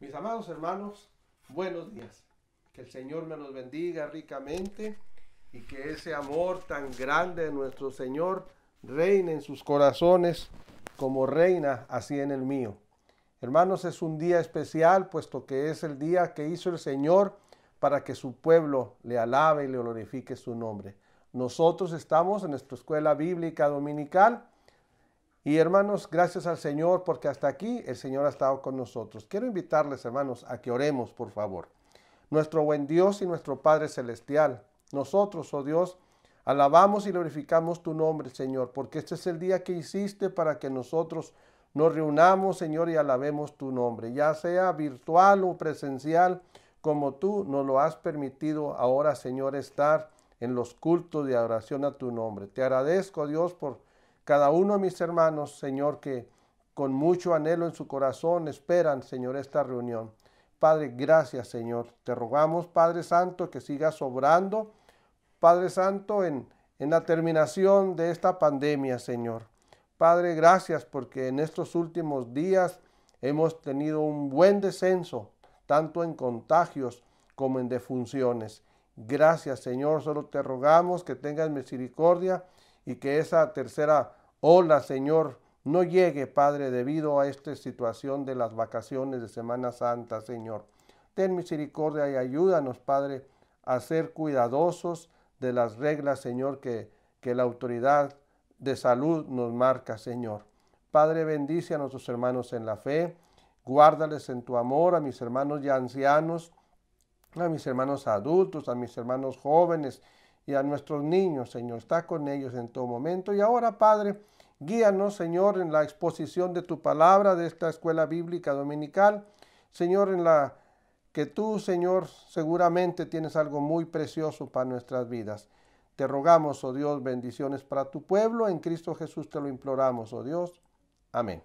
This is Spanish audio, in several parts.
Mis amados hermanos, buenos días. Que el Señor me los bendiga ricamente y que ese amor tan grande de nuestro Señor reine en sus corazones como reina así en el mío. Hermanos, es un día especial, puesto que es el día que hizo el Señor para que su pueblo le alabe y le glorifique su nombre. Nosotros estamos en nuestra escuela bíblica dominical y hermanos, gracias al Señor porque hasta aquí el Señor ha estado con nosotros. Quiero invitarles, hermanos, a que oremos, por favor. Nuestro buen Dios y nuestro Padre Celestial, nosotros, oh Dios, alabamos y glorificamos tu nombre, Señor, porque este es el día que hiciste para que nosotros nos reunamos, Señor, y alabemos tu nombre, ya sea virtual o presencial, como tú nos lo has permitido ahora, Señor, estar en los cultos de adoración a tu nombre. Te agradezco, Dios, por cada uno de mis hermanos, Señor, que con mucho anhelo en su corazón esperan, Señor, esta reunión. Padre, gracias, Señor. Te rogamos, Padre Santo, que sigas obrando, Padre Santo, en la terminación de esta pandemia, Señor. Padre, gracias porque en estos últimos días hemos tenido un buen descenso, tanto en contagios como en defunciones. Gracias, Señor. Solo te rogamos que tengas misericordia y que esa tercera ola, Señor, no llegue, Padre, debido a esta situación de las vacaciones de Semana Santa, Señor. Ten misericordia y ayúdanos, Padre, a ser cuidadosos de las reglas, Señor, que la autoridad de salud nos marca, Señor. Padre, bendice a nuestros hermanos en la fe, guárdales en tu amor, a mis hermanos ya ancianos, a mis hermanos adultos, a mis hermanos jóvenes y a nuestros niños, Señor. Está con ellos en todo momento. Y ahora, Padre, guíanos, Señor, en la exposición de tu palabra de esta escuela bíblica dominical. Señor, en la que tú, Señor, seguramente tienes algo muy precioso para nuestras vidas. Te rogamos, oh Dios, bendiciones para tu pueblo. En Cristo Jesús te lo imploramos, oh Dios. Amén.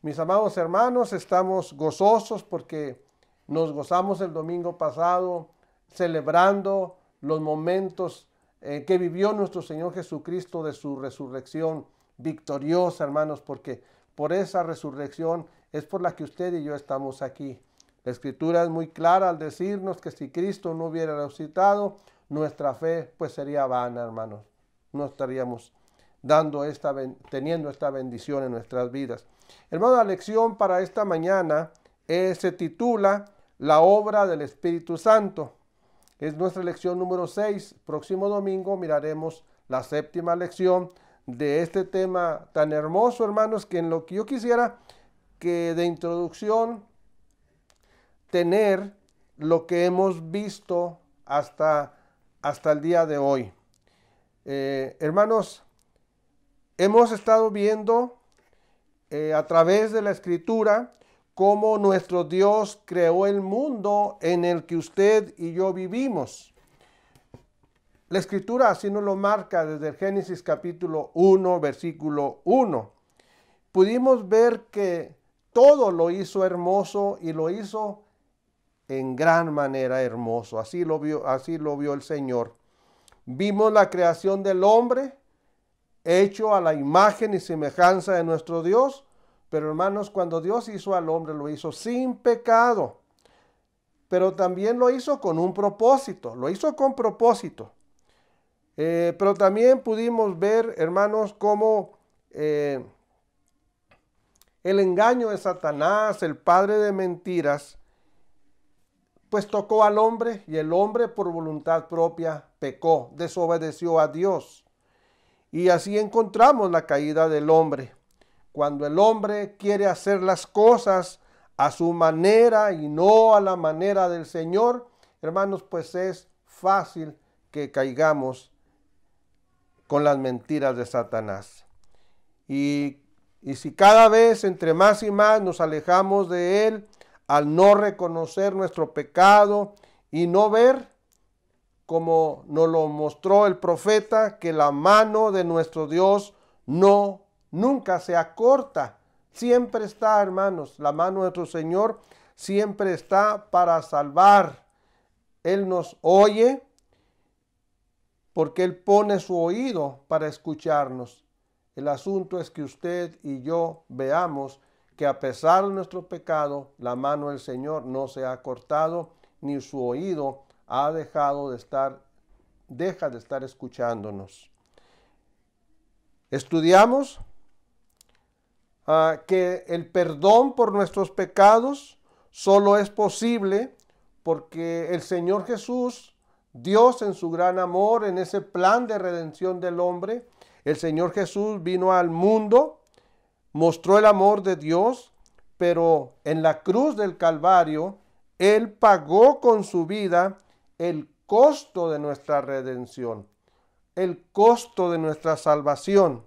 Mis amados hermanos, estamos gozosos porque nos gozamos el domingo pasado celebrando los momentos que vivió nuestro Señor Jesucristo de su resurrección victoriosa, hermanos, porque por esa resurrección es por la que usted y yo estamos aquí. La Escritura es muy clara al decirnos que si Cristo no hubiera resucitado, nuestra fe pues sería vana, hermanos. No estaríamos teniendo esta bendición en nuestras vidas. Hermano, la lección para esta mañana se titula La obra del Espíritu Santo. Es nuestra lección número 6. Próximo domingo miraremos la séptima lección de este tema tan hermoso, hermanos, que en lo que yo quisiera que de introducción tener lo que hemos visto hasta el día de hoy. Hermanos, hemos estado viendo a través de la Escritura cómo nuestro Dios creó el mundo en el que usted y yo vivimos. La Escritura así nos lo marca desde el Génesis capítulo 1, versículo 1. Pudimos ver que todo lo hizo hermoso y lo hizo en gran manera hermoso. Así lo vio el Señor. Vimos la creación del hombre, hecho a la imagen y semejanza de nuestro Dios. Pero hermanos, cuando Dios hizo al hombre, lo hizo sin pecado. Pero también lo hizo con un propósito, lo hizo con propósito. Pero también pudimos ver, hermanos, cómo el engaño de Satanás, el padre de mentiras, pues tocó al hombre y el hombre por voluntad propia pecó, desobedeció a Dios. Y así encontramos la caída del hombre. Cuando el hombre quiere hacer las cosas a su manera y no a la manera del Señor, hermanos, pues es fácil que caigamos con las mentiras de Satanás. Y si cada vez entre más y más nos alejamos de él, al no reconocer nuestro pecado y no ver, como nos lo mostró el profeta, que la mano de nuestro Dios nunca se acorta. Siempre está, hermanos, la mano de nuestro Señor siempre está para salvar. Él nos oye porque Él pone su oído para escucharnos. El asunto es que usted y yo veamos que a pesar de nuestro pecado, la mano del Señor no se ha cortado, ni su oído ha deja de estar escuchándonos. Estudiamos que el perdón por nuestros pecados solo es posible porque el Señor Jesús, Dios en su gran amor, en ese plan de redención del hombre, el Señor Jesús vino al mundo, mostró el amor de Dios, pero en la cruz del Calvario, Él pagó con su vida el costo de nuestra redención, el costo de nuestra salvación.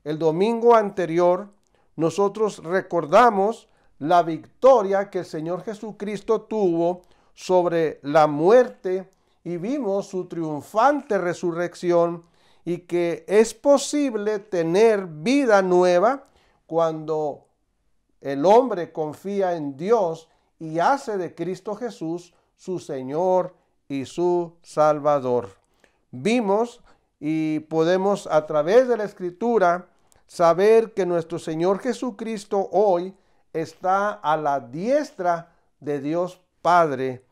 El domingo anterior, nosotros recordamos la victoria que el Señor Jesucristo tuvo sobre la muerte y vimos su triunfante resurrección y que es posible tener vida nueva cuando el hombre confía en Dios y hace de Cristo Jesús su Señor y su Salvador. Vimos y podemos a través de la Escritura saber que nuestro Señor Jesucristo hoy está a la diestra de Dios Padre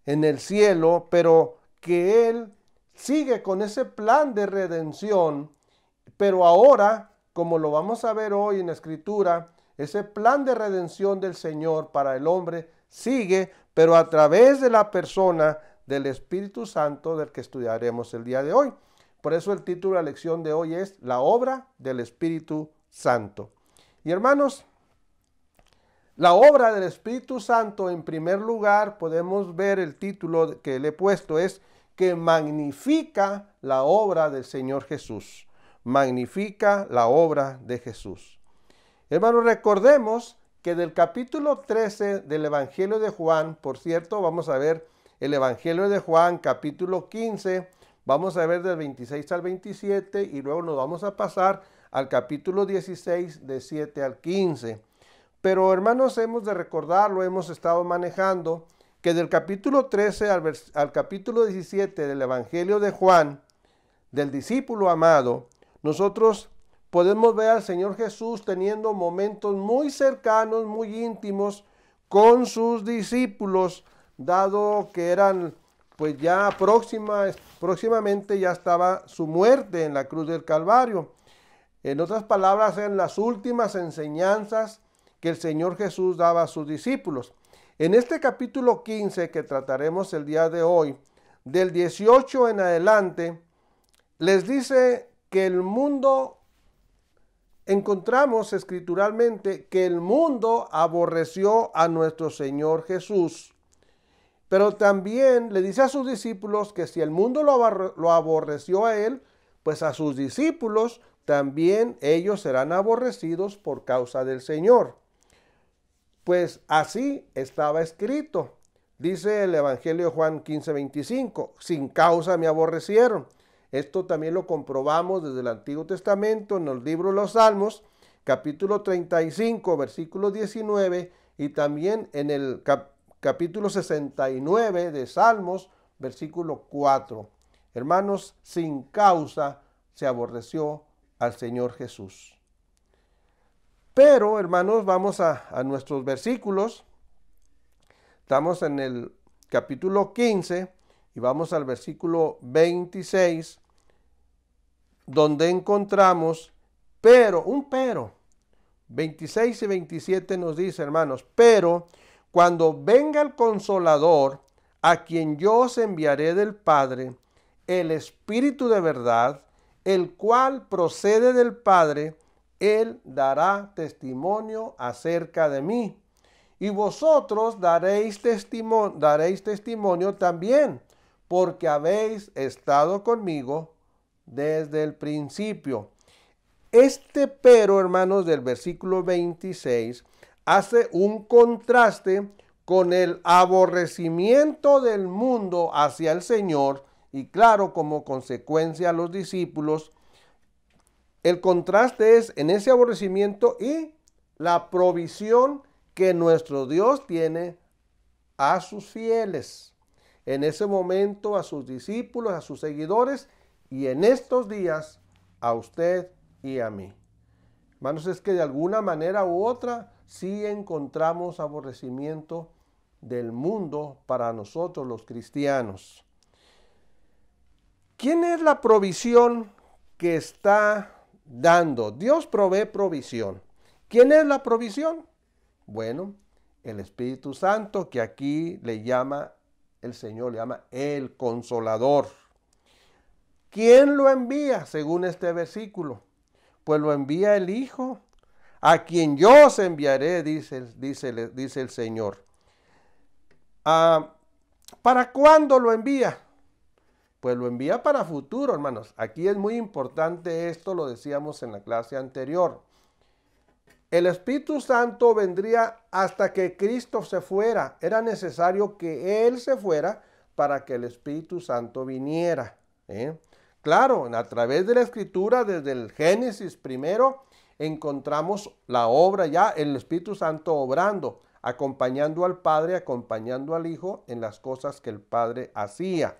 en el cielo, pero que Él sigue con ese plan de redención, pero ahora, como lo vamos a ver hoy en la Escritura, ese plan de redención del Señor para el hombre sigue, pero a través de la persona del Espíritu Santo del que estudiaremos el día de hoy. Por eso el título de la lección de hoy es La obra del Espíritu Santo. Y hermanos, la obra del Espíritu Santo, en primer lugar, podemos ver el título que le he puesto, es que magnifica la obra del Señor Jesús. Magnifica la obra de Jesús. Hermanos, recordemos que del capítulo 13 del Evangelio de Juan, por cierto, vamos a ver el Evangelio de Juan, capítulo 15, vamos a ver del 26 al 27 y luego nos vamos a pasar al capítulo 16, de 7 al 15. Pero hermanos, hemos de recordarlo, hemos estado manejando, que del capítulo 13 al capítulo 17 del Evangelio de Juan, del discípulo amado, nosotros podemos ver al Señor Jesús teniendo momentos muy cercanos, muy íntimos con sus discípulos, dado que eran pues ya próximamente ya estaba su muerte en la cruz del Calvario. En otras palabras, eran las últimas enseñanzas que el Señor Jesús daba a sus discípulos. En este capítulo 15 que trataremos el día de hoy, del 18 en adelante, les dice que el mundo, encontramos escrituralmente que el mundo aborreció a nuestro Señor Jesús. Pero también le dice a sus discípulos que si el mundo lo aborreció a él, pues a sus discípulos también ellos serán aborrecidos por causa del Señor. Pues así estaba escrito. Dice el Evangelio de Juan 15:25, sin causa me aborrecieron. Esto también lo comprobamos desde el Antiguo Testamento en el libro de los Salmos, capítulo 35, versículo 19, y también en el capítulo 69 de Salmos, versículo 4. Hermanos, sin causa se aborreció al Señor Jesús. Pero, hermanos, vamos a nuestros versículos. Estamos en el capítulo 15 y vamos al versículo 26, donde encontramos un pero. 26 y 27 nos dice, hermanos, pero cuando venga el Consolador, a quien yo os enviaré del Padre, el Espíritu de verdad, el cual procede del Padre, Él dará testimonio acerca de mí. Y vosotros daréis testimonio también, porque habéis estado conmigo desde el principio. Este pero, hermanos, del versículo 26, hace un contraste con el aborrecimiento del mundo hacia el Señor y claro, como consecuencia a los discípulos. El contraste es en ese aborrecimiento y la provisión que nuestro Dios tiene a sus fieles. En ese momento a sus discípulos, a sus seguidores y en estos días a usted y a mí. Hermanos, es que de alguna manera u otra sí encontramos aborrecimiento del mundo para nosotros los cristianos. ¿Quién es la provisión que está dando? Dios provee provisión. ¿Quién es la provisión? Bueno, el Espíritu Santo, que aquí le llama, el Señor le llama el Consolador. ¿Quién lo envía según este versículo? Pues lo envía el Hijo, a quien yo os enviaré, dice el Señor. ¿Para cuándo lo envía? Pues lo envía para futuro, hermanos. Aquí es muy importante esto, lo decíamos en la clase anterior. El Espíritu Santo vendría hasta que Cristo se fuera. Era necesario que Él se fuera para que el Espíritu Santo viniera. Claro, a través de la Escritura, desde el Génesis primero, encontramos la obra ya, el Espíritu Santo obrando, acompañando al Padre, acompañando al Hijo en las cosas que el Padre hacía.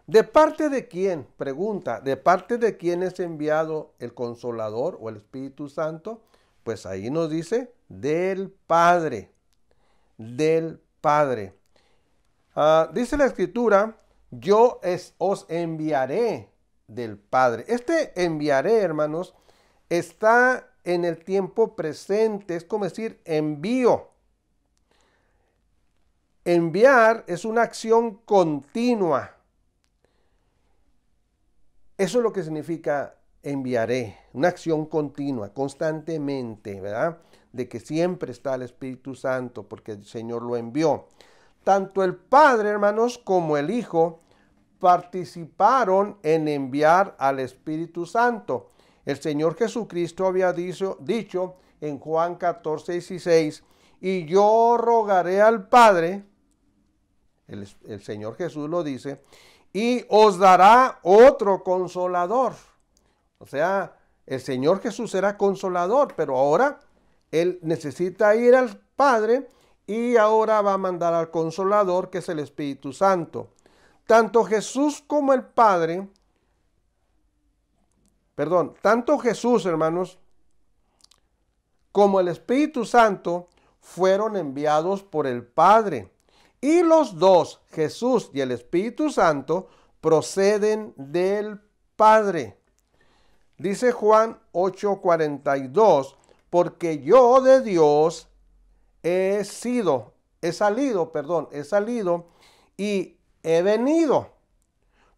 ¿De parte de quién? Pregunta, ¿de parte de quién es enviado el Consolador o el Espíritu Santo? Pues ahí nos dice, del Padre, del Padre. Dice la Escritura, yo os enviaré del Padre. Este enviaré, hermanos, está en el tiempo presente, es como decir envío. Enviar es una acción continua. Eso es lo que significa enviaré, una acción continua, constantemente, ¿verdad? De que siempre está el Espíritu Santo, porque el Señor lo envió. Tanto el Padre, hermanos, como el Hijo participaron en enviar al Espíritu Santo. El Señor Jesucristo había dicho en Juan 14:16, y yo rogaré al Padre, el Señor Jesús lo dice, y os dará otro consolador. O sea, el Señor Jesús era consolador, pero ahora Él necesita ir al Padre y ahora va a mandar al Consolador, que es el Espíritu Santo. Tanto Jesús como el Padre, tanto Jesús, hermanos, como el Espíritu Santo fueron enviados por el Padre. Y los dos, Jesús y el Espíritu Santo, proceden del Padre. Dice Juan 8:42, porque yo de Dios he salido y he venido,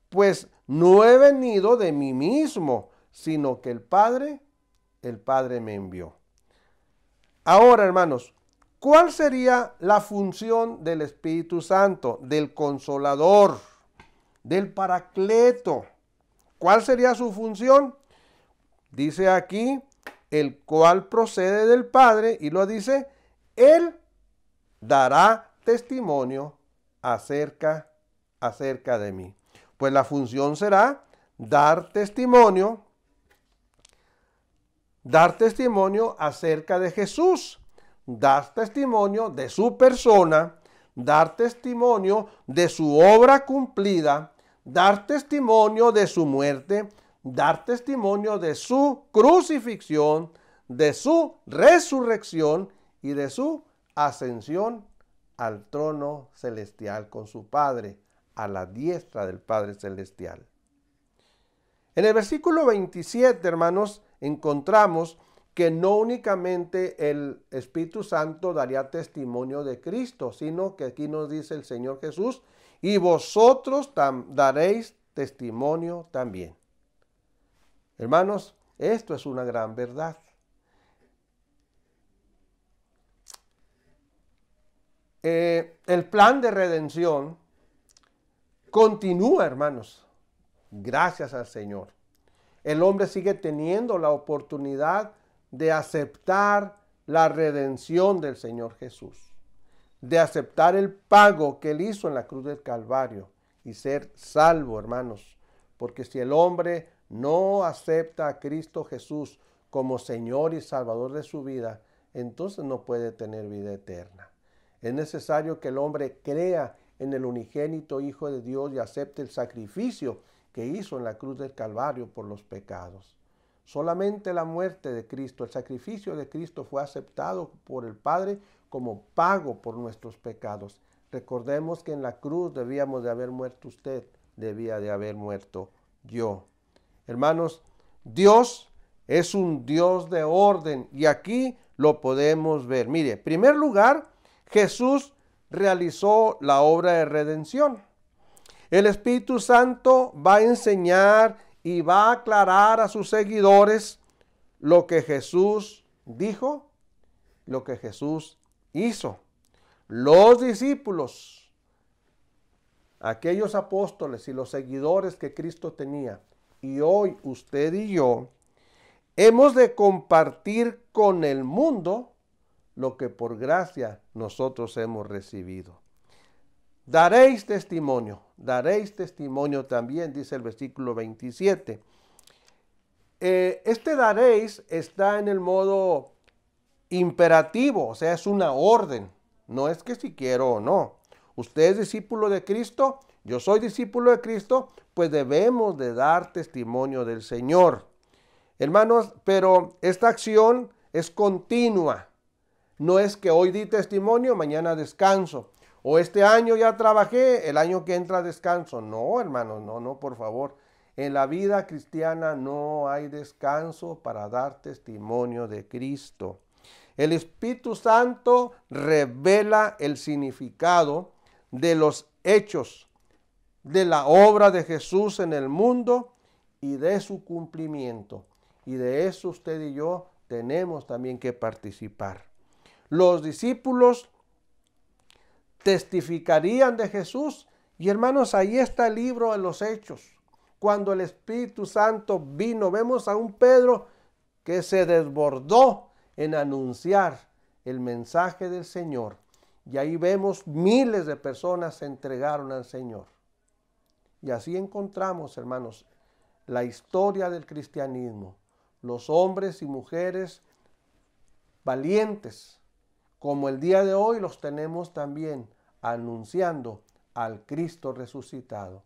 pues no he venido de mí mismo, sino que el Padre me envió. Ahora, hermanos, ¿cuál sería la función del Espíritu Santo, del Consolador, del Paracleto? ¿Cuál sería su función? Dice aquí, el cual procede del Padre, y lo dice, Él dará testimonio acerca de mí. Pues la función será dar testimonio acerca de Jesús, dar testimonio de su persona, dar testimonio de su obra cumplida, dar testimonio de su muerte, dar testimonio de su crucifixión, de su resurrección y de su ascensión al trono celestial con su Padre, a la diestra del Padre celestial. En el versículo 27, hermanos, encontramos que no únicamente el Espíritu Santo daría testimonio de Cristo, sino que aquí nos dice el Señor Jesús, y vosotros daréis testimonio también. Hermanos, esto es una gran verdad. El plan de redención continúa, hermanos, gracias al Señor. El hombre sigue teniendo la oportunidad de aceptar la redención del Señor Jesús, de aceptar el pago que Él hizo en la cruz del Calvario y ser salvo, hermanos. Porque si el hombre no acepta a Cristo Jesús como Señor y Salvador de su vida, entonces no puede tener vida eterna. Es necesario que el hombre crea en el unigénito Hijo de Dios y acepte el sacrificio que hizo en la cruz del Calvario por los pecados. Solamente la muerte de Cristo, el sacrificio de Cristo fue aceptado por el Padre como pago por nuestros pecados. Recordemos que en la cruz debíamos de haber muerto usted, debía de haber muerto yo. Hermanos, Dios es un Dios de orden y aquí lo podemos ver. Mire, en primer lugar, Jesús realizó la obra de redención. El Espíritu Santo va a enseñar y va a aclarar a sus seguidores lo que Jesús dijo, lo que Jesús hizo. Los discípulos, aquellos apóstoles y los seguidores que Cristo tenía, y hoy usted y yo, hemos de compartir con el mundo lo que por gracia nosotros hemos recibido. Daréis testimonio también, dice el versículo 27. Este daréis está en el modo imperativo, o sea, es una orden. No es que si quiero o no. Usted es discípulo de Cristo, yo soy discípulo de Cristo, pues debemos de dar testimonio del Señor. Hermanos, pero esta acción es continua. No es que hoy di testimonio, mañana descanso. O este año ya trabajé, el año que entra descanso. No, hermanos, no, por favor. En la vida cristiana no hay descanso para dar testimonio de Cristo. El Espíritu Santo revela el significado de los hechos, de la obra de Jesús en el mundo y de su cumplimiento. Y de eso usted y yo tenemos también que participar. Los discípulos testificarían de Jesús. Y hermanos, ahí está el libro de los Hechos. Cuando el Espíritu Santo vino, vemos a un Pedro que se desbordó en anunciar el mensaje del Señor. Y ahí vemos miles de personas se entregaron al Señor. Y así encontramos, hermanos, la historia del cristianismo. Los hombres y mujeres valientes, como el día de hoy los tenemos también anunciando al Cristo resucitado.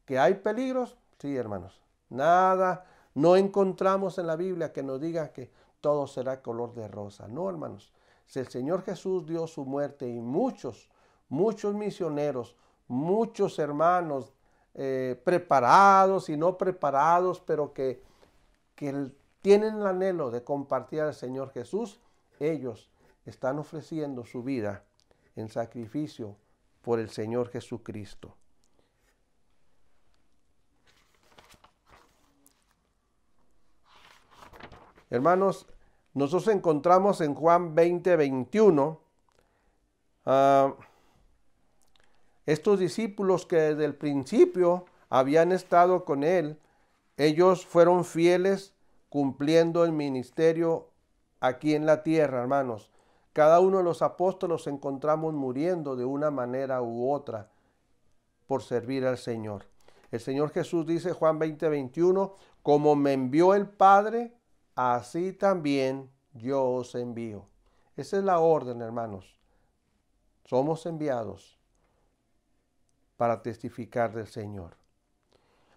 ¿Que hay peligros? Sí, hermanos. Nada, no encontramos en la Biblia que nos diga que todo será color de rosa. No, hermanos. Si el Señor Jesús dio su muerte y muchos misioneros, muchos hermanos preparados y no preparados, pero que tienen el anhelo de compartir al Señor Jesús, ellos están ofreciendo su vida en sacrificio por el Señor Jesucristo. Hermanos, nosotros encontramos en Juan 20:21 estos discípulos que desde el principio habían estado con él. Ellos fueron fieles cumpliendo el ministerio aquí en la tierra, hermanos. Cada uno de los apóstoles encontramos muriendo de una manera u otra por servir al Señor. El Señor Jesús dice, Juan 20:21, como me envió el Padre, así también yo os envío. Esa es la orden, hermanos. Somos enviados para testificar del Señor.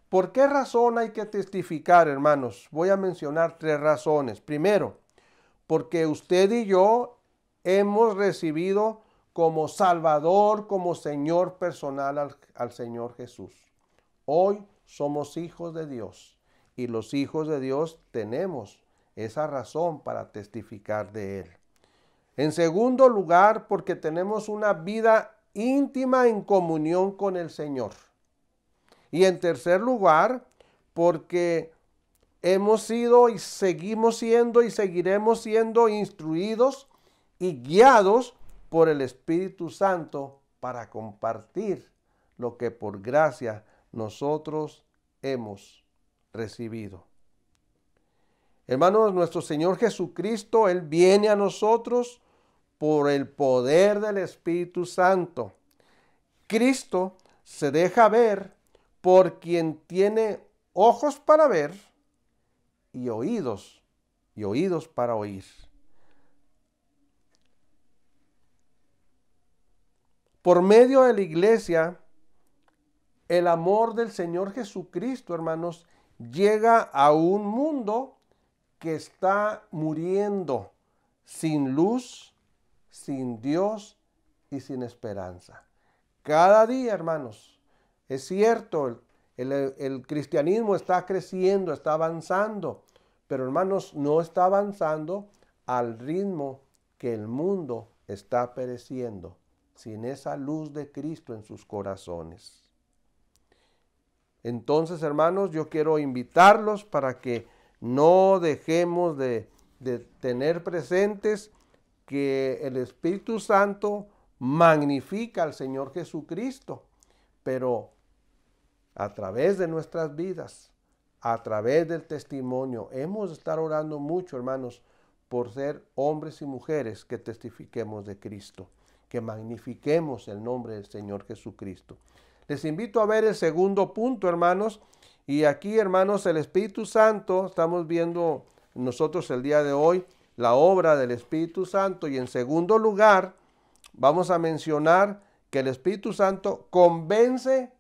¿Por qué razón hay que testificar, hermanos? Voy a mencionar 3 razones. Primero, porque usted y yo hemos recibido como Salvador, como Señor personal al Señor Jesús. Hoy somos hijos de Dios y los hijos de Dios tenemos esa razón para testificar de Él. En segundo lugar, porque tenemos una vida íntima en comunión con el Señor. Y en tercer lugar, porque hemos sido y seguimos siendo y seguiremos siendo instruidos y guiados por el Espíritu Santo para compartir lo que por gracia nosotros hemos recibido. Hermanos, nuestro Señor Jesucristo, Él viene a nosotros por el poder del Espíritu Santo. Cristo se deja ver por quien tiene ojos para ver y oídos para oír. Por medio de la iglesia, el amor del Señor Jesucristo, hermanos, llega a un mundo que está muriendo sin luz, sin Dios y sin esperanza. Cada día, hermanos, es cierto, el cristianismo está creciendo, está avanzando, pero hermanos, no está avanzando al ritmo que el mundo está pereciendo, sin esa luz de Cristo en sus corazones. Entonces, hermanos, yo quiero invitarlos para que no dejemos de tener presentes que el Espíritu Santo magnifica al Señor Jesucristo, pero a través de nuestras vidas, a través del testimonio, hemos de estar orando mucho, hermanos, por ser hombres y mujeres que testifiquemos de Cristo, que magnifiquemos el nombre del Señor Jesucristo. Les invito a ver el segundo punto, hermanos, y aquí, hermanos, el Espíritu Santo, estamos viendo nosotros el día de hoy la obra del Espíritu Santo, y en segundo lugar, vamos a mencionar que el Espíritu Santo convence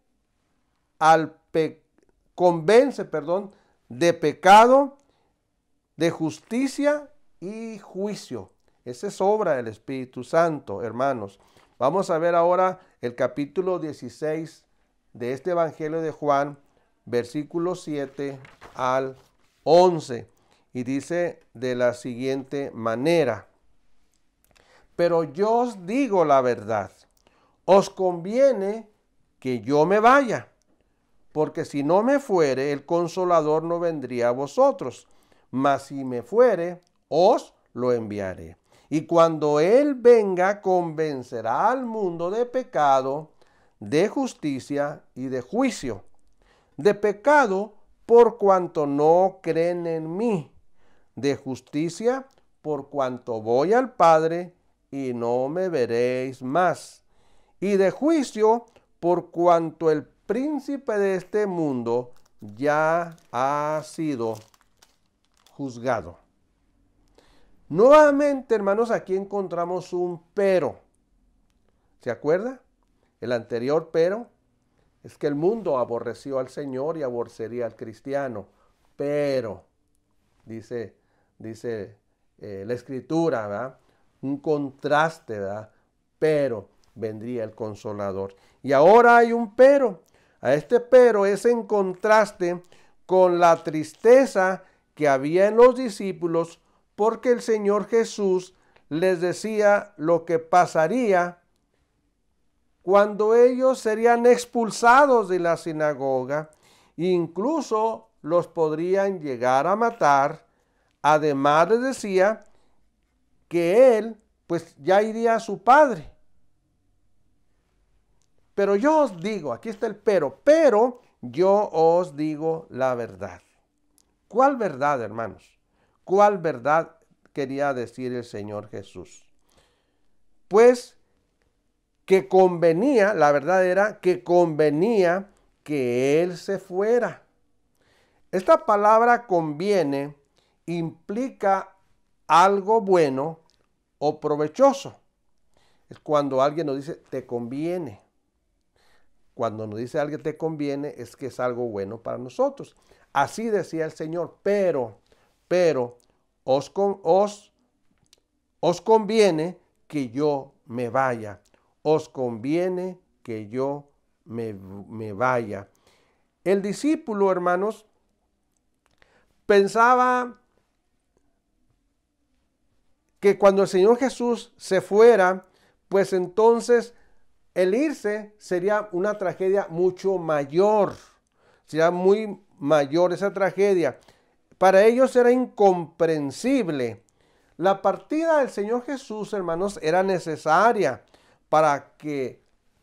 de pecado, de justicia y juicio. Esa es obra del Espíritu Santo, hermanos. Vamos a ver ahora el capítulo 16 de este Evangelio de Juan, versículos 7 al 11. Y dice de la siguiente manera: pero yo os digo la verdad, os conviene que yo me vaya, porque si no me fuere, el Consolador no vendría a vosotros, mas si me fuere, os lo enviaré. Y cuando Él venga, convencerá al mundo de pecado, de justicia y de juicio. De pecado, por cuanto no creen en mí. De justicia, por cuanto voy al Padre y no me veréis más. Y de juicio, por cuanto el príncipe de este mundo ya ha sido juzgado. Nuevamente, hermanos, aquí encontramos un pero. ¿Se acuerda? El anterior pero es que el mundo aborreció al Señor y aborrecería al cristiano. Pero, dice la Escritura, ¿verdad? Un contraste, ¿verdad? Pero vendría el Consolador. Y ahora hay un pero. A este pero es en contraste con la tristeza que había en los discípulos, porque el Señor Jesús les decía lo que pasaría cuando ellos serían expulsados de la sinagoga, incluso los podrían llegar a matar. Además les decía que Él pues ya iría a su Padre. Pero yo os digo, aquí está el pero yo os digo la verdad. ¿Cuál verdad, hermanos? ¿Cuál verdad quería decir el Señor Jesús? Pues que convenía, la verdad era que convenía que Él se fuera. Esta palabra conviene implica algo bueno o provechoso. Es cuando alguien nos dice te conviene. Cuando nos dice alguien te conviene es que es algo bueno para nosotros. Así decía el Señor, pero os conviene que yo me vaya. Os conviene que yo me vaya. El discípulo, hermanos, pensaba que cuando el Señor Jesús se fuera, pues entonces el irse sería una tragedia mucho mayor. Sería muy mayor esa tragedia. Para ellos era incomprensible. La partida del Señor Jesús, hermanos, era necesaria para que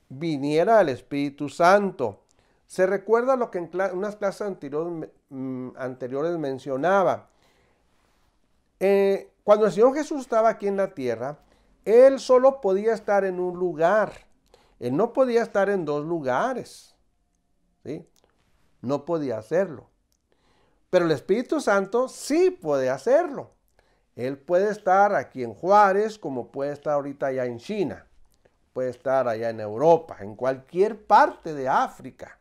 viniera el Espíritu Santo. Se recuerda lo que en unas clases anteriores mencionaba. Cuando el Señor Jesús estaba aquí en la tierra, Él solo podía estar en un lugar. Él no podía estar en dos lugares. ¿Sí? No podía hacerlo. Pero el Espíritu Santo sí puede hacerlo. Él puede estar aquí en Juárez, como puede estar ahorita allá en China. Puede estar allá en Europa, en cualquier parte de África.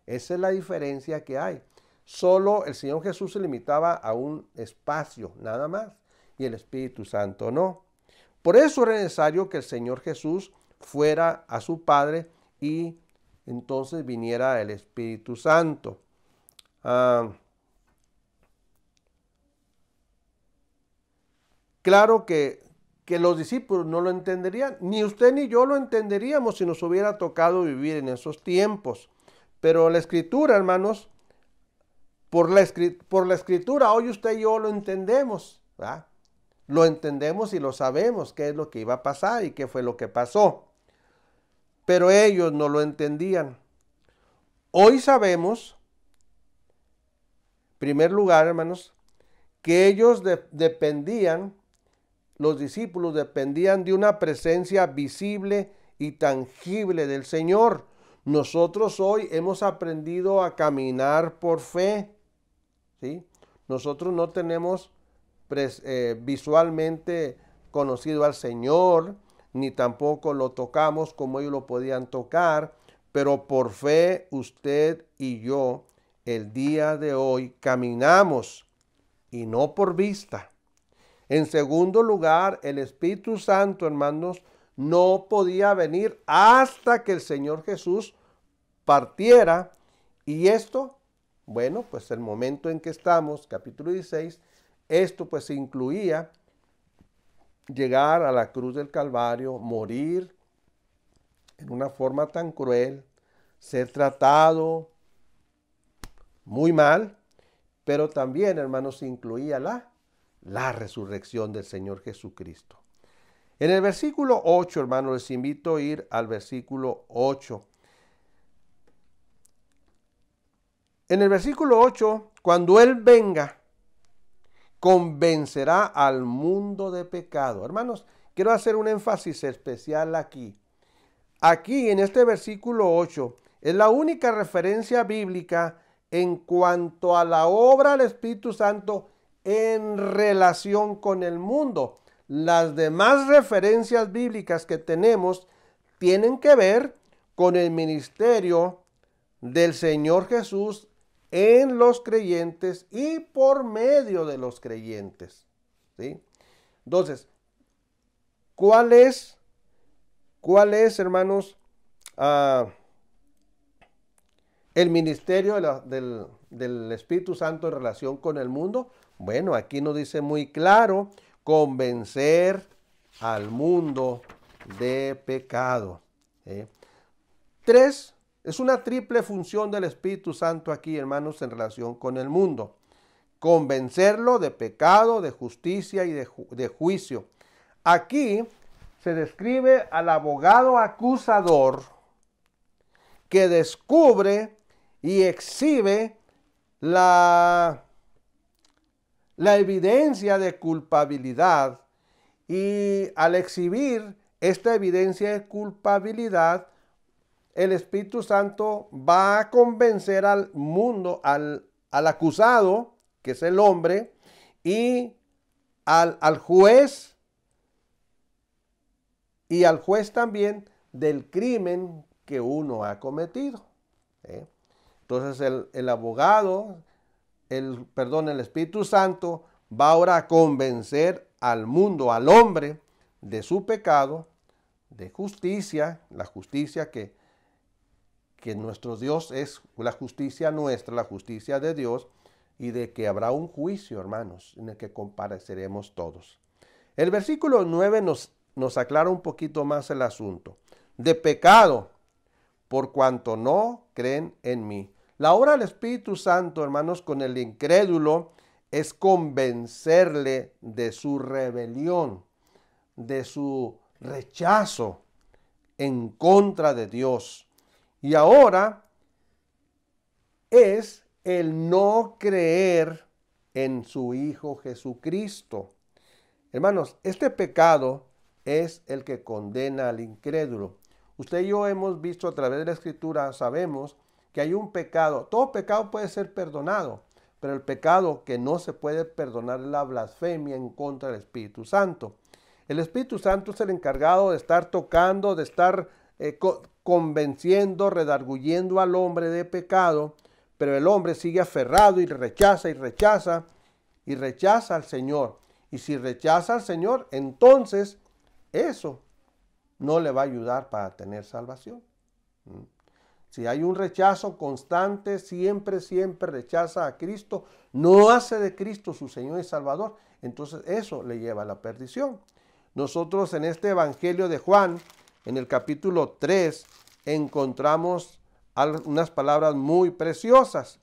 Esa es la diferencia que hay. Solo el Señor Jesús se limitaba a un espacio, nada más, y el Espíritu Santo no. Por eso era necesario que el Señor Jesús fuera a su Padre y entonces viniera el Espíritu Santo. Claro que los discípulos no lo entenderían, ni usted ni yo lo entenderíamos si nos hubiera tocado vivir en esos tiempos. Pero la Escritura, hermanos, por la Escritura, hoy usted y yo lo entendemos, ¿verdad? Lo entendemos y lo sabemos, qué es lo que iba a pasar y qué fue lo que pasó. Pero ellos no lo entendían. Hoy sabemos, en primer lugar, hermanos, que ellos dependían, los discípulos dependían de una presencia visible y tangible del Señor. Nosotros hoy hemos aprendido a caminar por fe, ¿sí? Nosotros no tenemos visualmente conocido al Señor, ni tampoco lo tocamos como ellos lo podían tocar, pero por fe usted y yo el día de hoy caminamos y no por vista. En segundo lugar, el Espíritu Santo, hermanos, no podía venir hasta que el Señor Jesús partiera. Y esto, bueno, pues el momento en que estamos, capítulo 16, esto pues incluía llegar a la cruz del Calvario, morir en una forma tan cruel, ser tratado muy mal, pero también, hermanos, incluía la resurrección del Señor Jesucristo. En el versículo 8, hermanos, les invito a ir al versículo 8. En el versículo 8, cuando Él venga, convencerá al mundo de pecado. Hermanos, quiero hacer un énfasis especial aquí. Aquí, en este versículo 8, es la única referencia bíblica en cuanto a la obra del Espíritu Santo en relación con el mundo. Las demás referencias bíblicas que tenemos tienen que ver con el ministerio del Señor Jesús en los creyentes y por medio de los creyentes, ¿sí? Entonces, ¿cuál es, hermanos, el ministerio del Espíritu Santo en relación con el mundo? Bueno, aquí nos dice muy claro: convencer al mundo de pecado. Es una triple función del Espíritu Santo aquí, hermanos, en relación con el mundo. Convencerlo de pecado, de justicia y de juicio. Aquí se describe al abogado acusador que descubre y exhibe la evidencia de culpabilidad, y al exhibir esta evidencia de culpabilidad, el Espíritu Santo va a convencer al mundo, al acusado, que es el hombre, y al juez, y al juez también, del crimen que uno ha cometido. Entonces el abogado, el Espíritu Santo va ahora a convencer al mundo, al hombre, de su pecado, de justicia, la justicia que nuestro Dios es la justicia nuestra, la justicia de Dios, y de que habrá un juicio, hermanos, en el que compareceremos todos. El versículo 9 nos aclara un poquito más el asunto. De pecado, por cuanto no creen en mí. La obra del Espíritu Santo, hermanos, con el incrédulo es convencerle de su rebelión, de su rechazo en contra de Dios. Y ahora es el no creer en su Hijo Jesucristo. Hermanos, este pecado es el que condena al incrédulo. Usted y yo hemos visto a través de la Escritura, sabemos que hay un pecado. Todo pecado puede ser perdonado, pero el pecado que no se puede perdonar es la blasfemia en contra del Espíritu Santo. El Espíritu Santo es el encargado de estar tocando, de estar convenciendo, redarguyendo al hombre de pecado, Pero el hombre sigue aferrado y rechaza y rechaza y rechaza al Señor. Y si rechaza al Señor, entonces eso no le va a ayudar para tener salvación. Si hay un rechazo constante, siempre rechaza a Cristo, no hace de Cristo su Señor y Salvador, entonces eso le lleva a la perdición. Nosotros en este Evangelio de Juan, en el capítulo 3, encontramos unas palabras muy preciosas.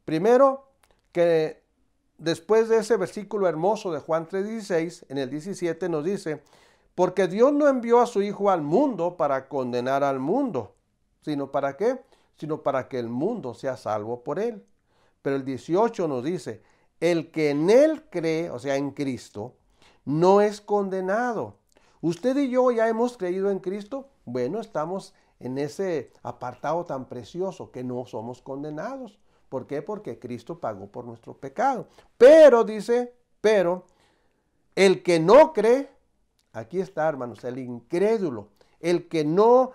Primero, que después de ese versículo hermoso de Juan 3:16, en el 17 nos dice, porque Dios no envió a su Hijo al mundo para condenar al mundo, sino ¿para qué? Sino para que el mundo sea salvo por él. Pero el 18 nos dice, el que en él cree, o sea, en Cristo, no es condenado. Usted y yo ya hemos creído en Cristo. Bueno, estamos en ese apartado tan precioso que no somos condenados. ¿Por qué? Porque Cristo pagó por nuestro pecado. Pero, dice, pero, el que no cree, aquí está, hermanos, el incrédulo, el que no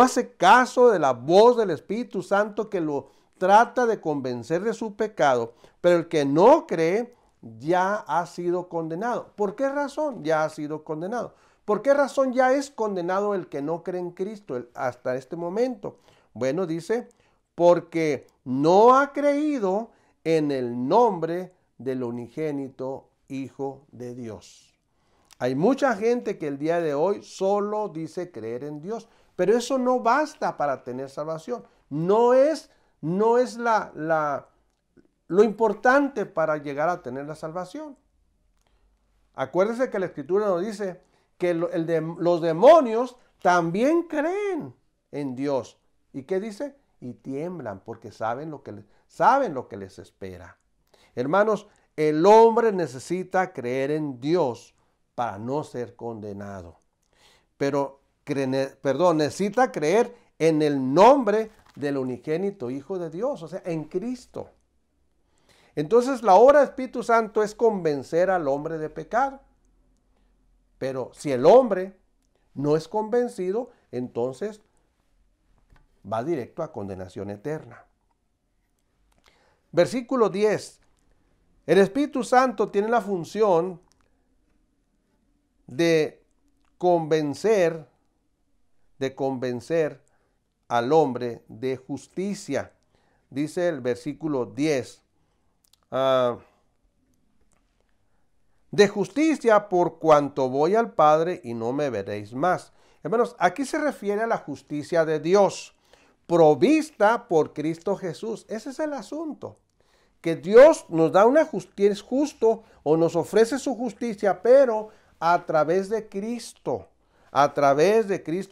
hace caso de la voz del Espíritu Santo que lo trata de convencer de su pecado, pero el que no cree ya ha sido condenado. ¿Por qué razón ya ha sido condenado? ¿Por qué razón ya es condenado el que no cree en Cristo hasta este momento? Bueno, dice, porque no ha creído en el nombre del unigénito Hijo de Dios. Hay mucha gente que el día de hoy solo dice creer en Dios, pero eso no basta para tener salvación. No es lo importante para llegar a tener la salvación. Acuérdese que la Escritura nos dice que los demonios también creen en Dios. ¿Y qué dice? Y tiemblan porque saben lo que les espera. Hermanos, el hombre necesita creer en Dios para no ser condenado. Pero necesita creer en el nombre del unigénito Hijo de Dios, o sea, en Cristo. Entonces la obra del Espíritu Santo es convencer al hombre de pecado. Pero si el hombre no es convencido, entonces va directo a condenación eterna. Versículo 10. El Espíritu Santo tiene la función de convencer al hombre de justicia. Dice el versículo 10. De justicia por cuanto voy al Padre y no me veréis más. Hermanos, aquí se refiere a la justicia de Dios, provista por Cristo Jesús. Ese es el asunto. Que Dios nos da una justicia, es justo, o nos ofrece su justicia, pero a través de Cristo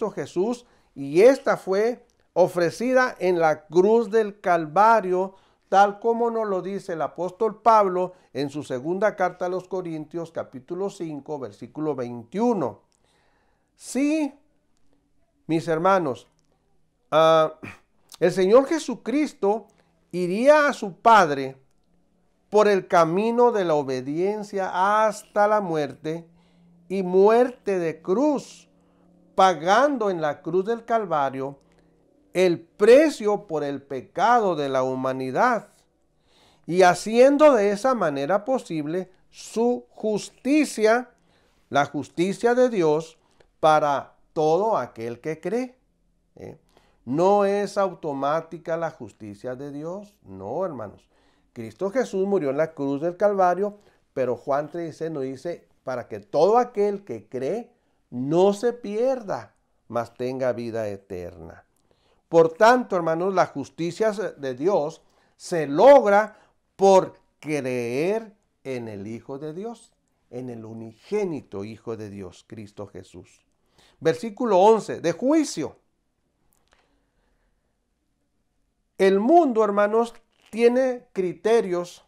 Jesús, y esta fue ofrecida en la cruz del Calvario, tal como nos lo dice el apóstol Pablo en su segunda carta a los Corintios, capítulo 5, versículo 21. Sí, mis hermanos, el Señor Jesucristo iría a su Padre por el camino de la obediencia hasta la muerte y muerte de cruz, pagando en la cruz del Calvario el precio por el pecado de la humanidad y haciendo de esa manera posible su justicia, la justicia de Dios para todo aquel que cree. No es automática la justicia de Dios, no, hermanos. Cristo Jesús murió en la cruz del Calvario, pero Juan 3:16 nos dice para que todo aquel que cree no se pierda, mas tenga vida eterna. Por tanto, hermanos, la justicia de Dios se logra por creer en el Hijo de Dios, en el unigénito Hijo de Dios, Cristo Jesús. Versículo 11, de juicio. El mundo, hermanos, tiene criterios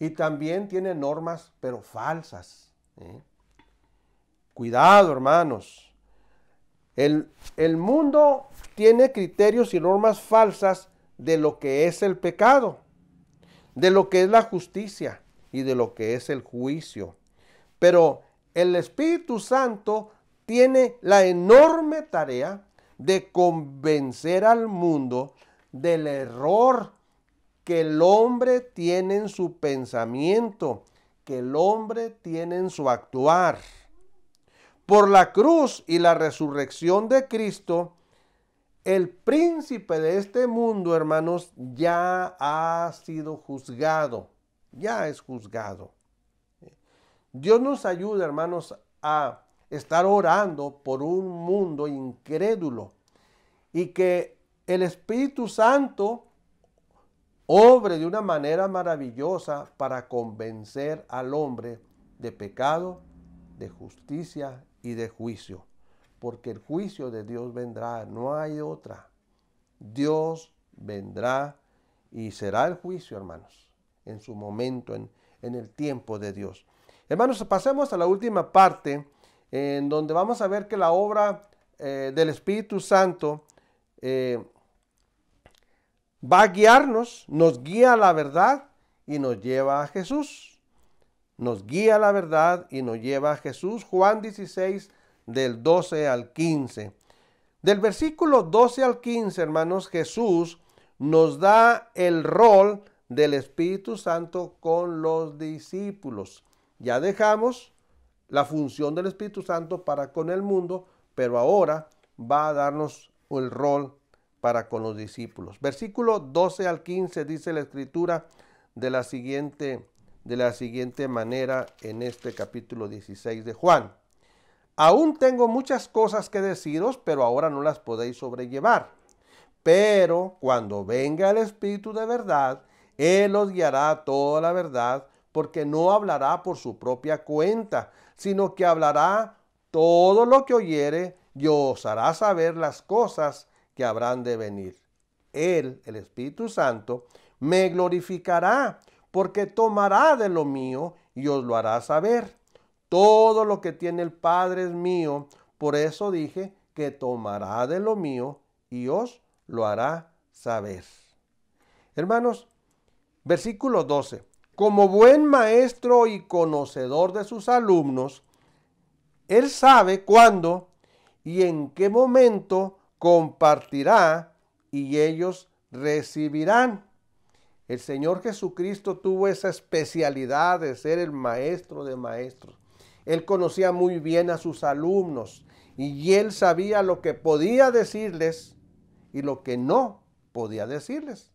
y también tiene normas, pero falsas. Cuidado, hermanos. El mundo tiene criterios y normas falsas de lo que es el pecado, de lo que es la justicia y de lo que es el juicio. Pero el Espíritu Santo tiene la enorme tarea de convencer al mundo del error que el hombre tiene en su pensamiento, que el hombre tiene en su actuar. Por la cruz y la resurrección de Cristo, el príncipe de este mundo, hermanos, ya ha sido juzgado, ya es juzgado. Dios nos ayuda, hermanos, a estar orando por un mundo incrédulo y que el Espíritu Santo obre de una manera maravillosa para convencer al hombre de pecado, de justicia y de juicio. Porque el juicio de Dios vendrá, no hay otra. Dios vendrá y será el juicio, hermanos, en su momento, en el tiempo de Dios. Hermanos, pasemos a la última parte, en donde vamos a ver que la obra del Espíritu Santo va a guiarnos, nos guía a la verdad y nos lleva a Jesús. Nos guía a la verdad y nos lleva a Jesús. Juan 16, del 12 al 15. Del versículo 12 al 15, hermanos, Jesús nos da el rol del Espíritu Santo con los discípulos. Ya dejamos la función del Espíritu Santo para con el mundo, pero ahora va a darnos el rol para con los discípulos. Versículo 12 al 15 dice la Escritura de la siguiente manera en este capítulo 16 de Juan. Aún tengo muchas cosas que deciros, pero ahora no las podéis sobrellevar. Pero cuando venga el Espíritu de verdad, Él os guiará a toda la verdad, porque no hablará por su propia cuenta, sino que hablará todo lo que oyere y os hará saber las cosas que habrán de venir. Él, el Espíritu Santo, me glorificará, porque tomará de lo mío y os lo hará saber. Todo lo que tiene el Padre es mío, por eso dije que tomará de lo mío y os lo hará saber. Hermanos, versículo 12. Como buen maestro y conocedor de sus alumnos, Él sabe cuándo y en qué momento compartirá y ellos recibirán. El Señor Jesucristo tuvo esa especialidad de ser el maestro de maestros. Él conocía muy bien a sus alumnos y Él sabía lo que podía decirles y lo que no podía decirles,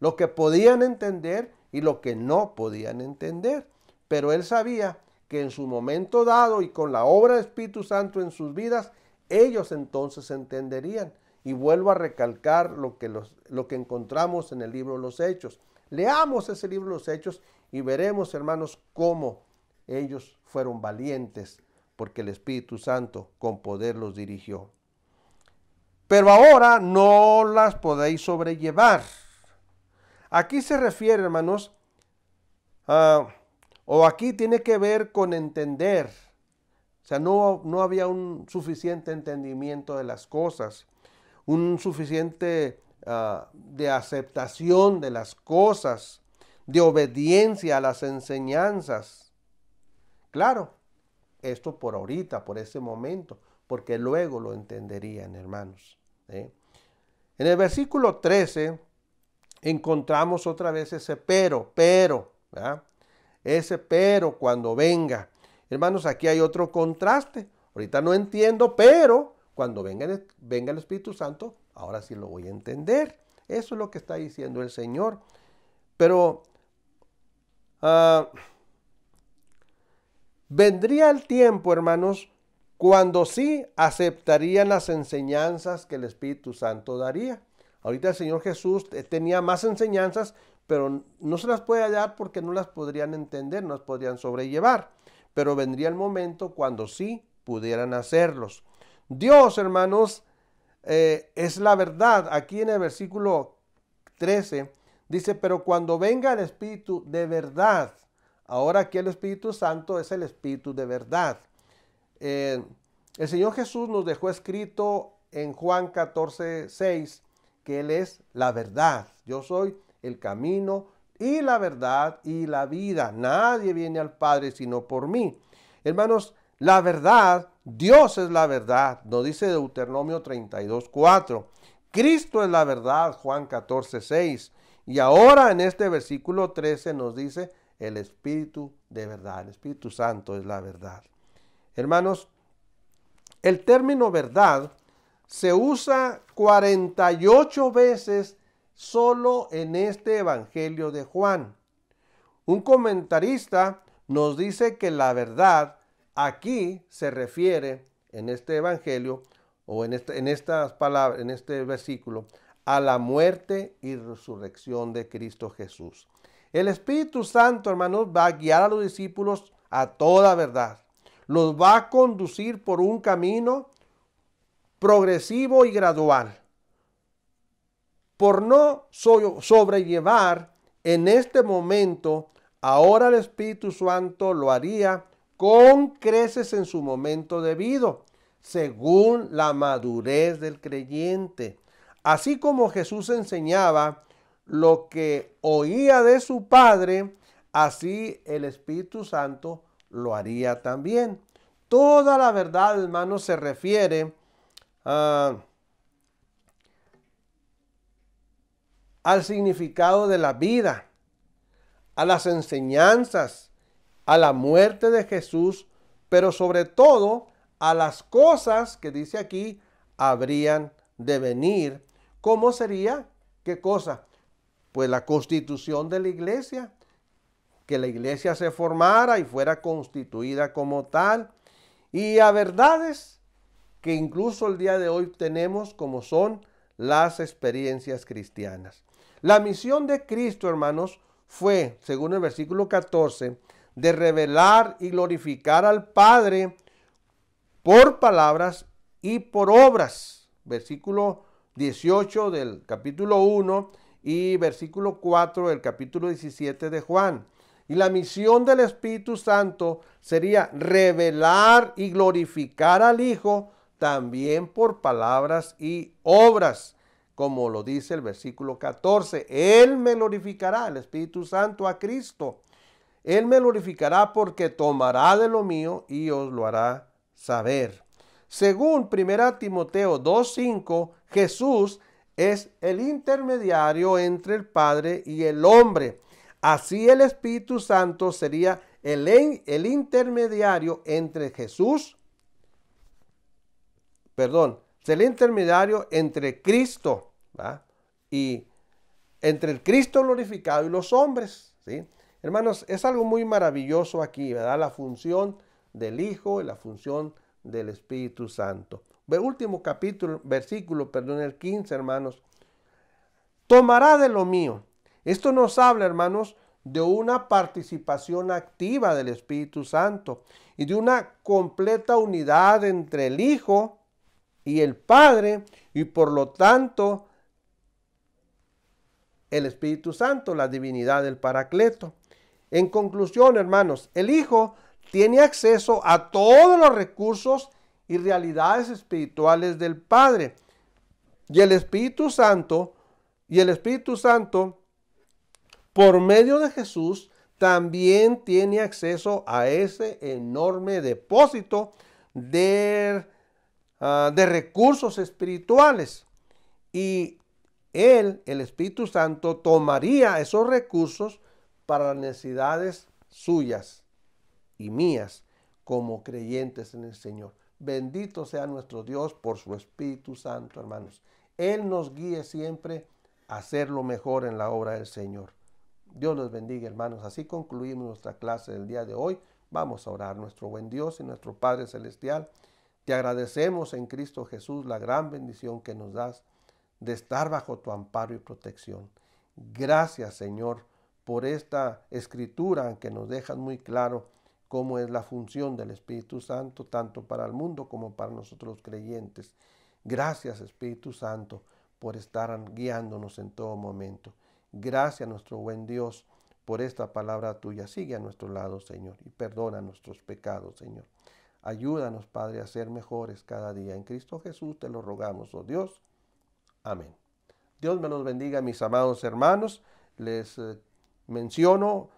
lo que podían entender y lo que no podían entender. Pero Él sabía que en su momento dado y con la obra del Espíritu Santo en sus vidas, ellos entonces entenderían. Y vuelvo a recalcar lo que encontramos en el libro de los Hechos. Leamos ese libro de los Hechos y veremos, hermanos, cómo ellos fueron valientes porque el Espíritu Santo con poder los dirigió. Pero ahora no las podéis sobrellevar. Aquí se refiere, hermanos, o aquí tiene que ver con entender. O sea, no había un suficiente entendimiento de las cosas, un suficiente de aceptación de las cosas, de obediencia a las enseñanzas. Claro, esto por ahorita, por ese momento, porque luego lo entenderían, hermanos. En el versículo 13 encontramos otra vez ese pero, ¿verdad? Ese pero cuando venga. Hermanos, aquí hay otro contraste. Ahorita no entiendo, pero cuando venga el Espíritu Santo, ahora sí lo voy a entender. Eso es lo que está diciendo el Señor. Pero vendría el tiempo, hermanos, cuando sí aceptarían las enseñanzas que el Espíritu Santo daría. Ahorita el Señor Jesús tenía más enseñanzas, pero no se las puede dar porque no las podrían entender, no las podrían sobrellevar. Pero vendría el momento cuando sí pudieran hacerlos. Dios, hermanos, es la verdad. Aquí en el versículo 13 dice, pero cuando venga el Espíritu de verdad. Ahora aquí el Espíritu Santo es el Espíritu de verdad. El Señor Jesús nos dejó escrito en Juan 14:6 que Él es la verdad. Yo soy el camino y la verdad y la vida. Nadie viene al Padre sino por mí. Hermanos, la verdad, Dios es la verdad. Nos dice Deuteronomio 32:4. Cristo es la verdad, Juan 14:6. Y ahora en este versículo 13 nos dice el Espíritu de verdad. El Espíritu Santo es la verdad. Hermanos, el término verdad se usa 48 veces solo en este Evangelio de Juan. Un comentarista nos dice que la verdad aquí se refiere en este Evangelio o en estas palabras, en este versículo, a la muerte y resurrección de Cristo Jesús. El Espíritu Santo, hermanos, va a guiar a los discípulos a toda verdad. Los va a conducir por un camino progresivo y gradual. Por no sobrellevar en este momento, ahora el Espíritu Santo lo haría con creces en su momento debido, según la madurez del creyente. Así como Jesús enseñaba lo que oía de su Padre, así el Espíritu Santo lo haría también. Toda la verdad, hermanos, se refiere al significado de la vida, a las enseñanzas, a la muerte de Jesús, pero sobre todo a las cosas que dice aquí habrían de venir. ¿Cómo sería? ¿Qué cosa? Pues la constitución de la iglesia, que la iglesia se formara y fuera constituida como tal, y a verdades que incluso el día de hoy tenemos, como son las experiencias cristianas. La misión de Cristo, hermanos, fue, según el versículo 14, de revelar y glorificar al Padre por palabras y por obras. Versículo 18 del capítulo 1 y versículo 4 del capítulo 17 de Juan. Y la misión del Espíritu Santo sería revelar y glorificar al Hijo también por palabras y obras, como lo dice el versículo 14. Él me glorificará, el Espíritu Santo, a Cristo. Él me glorificará porque tomará de lo mío y os lo hará saber. Según 1 Timoteo 2:5, Jesús es el intermediario entre el Padre y el hombre. Así el Espíritu Santo sería el intermediario entre el intermediario entre Cristo, ¿verdad? Y entre el Cristo glorificado y los hombres, ¿sí? Hermanos, es algo muy maravilloso aquí, ¿verdad? La función del Hijo y la función del Espíritu Santo. El último versículo, el 15, hermanos. Tomará de lo mío. Esto nos habla, hermanos, de una participación activa del Espíritu Santo y de una completa unidad entre el Hijo y el Padre, y por lo tanto el Espíritu Santo, la divinidad del Paracleto. En conclusión, hermanos, el Hijo tiene acceso a todos los recursos y realidades espirituales del Padre. Y el Espíritu Santo, por medio de Jesús, también tiene acceso a ese enorme depósito de recursos espirituales. Y Él, el Espíritu Santo, tomaría esos recursos para las necesidades suyas y mías como creyentes en el Señor. Bendito sea nuestro Dios por su Espíritu Santo, hermanos. Él nos guíe siempre a hacer lo mejor en la obra del Señor. Dios los bendiga, hermanos. Así concluimos nuestra clase del día de hoy. Vamos a orar. Nuestro buen Dios y nuestro Padre Celestial, te agradecemos en Cristo Jesús la gran bendición que nos das de estar bajo tu amparo y protección. Gracias, Señor, por esta escritura que nos deja muy claro cómo es la función del Espíritu Santo, tanto para el mundo como para nosotros creyentes. Gracias, Espíritu Santo, por estar guiándonos en todo momento. Gracias, nuestro buen Dios, por esta palabra tuya. Sigue a nuestro lado, Señor, y perdona nuestros pecados, Señor. Ayúdanos, Padre, a ser mejores cada día. En Cristo Jesús te lo rogamos, oh Dios. Amén. Dios me los bendiga, mis amados hermanos. Les menciono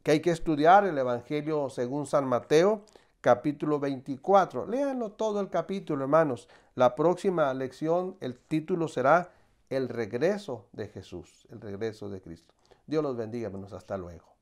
que hay que estudiar el Evangelio según San Mateo, capítulo 24. Léanlo todo el capítulo, hermanos. La próxima lección, el título será el regreso de Jesús, el regreso de Cristo. Dios los bendiga, hermanos. Hasta luego.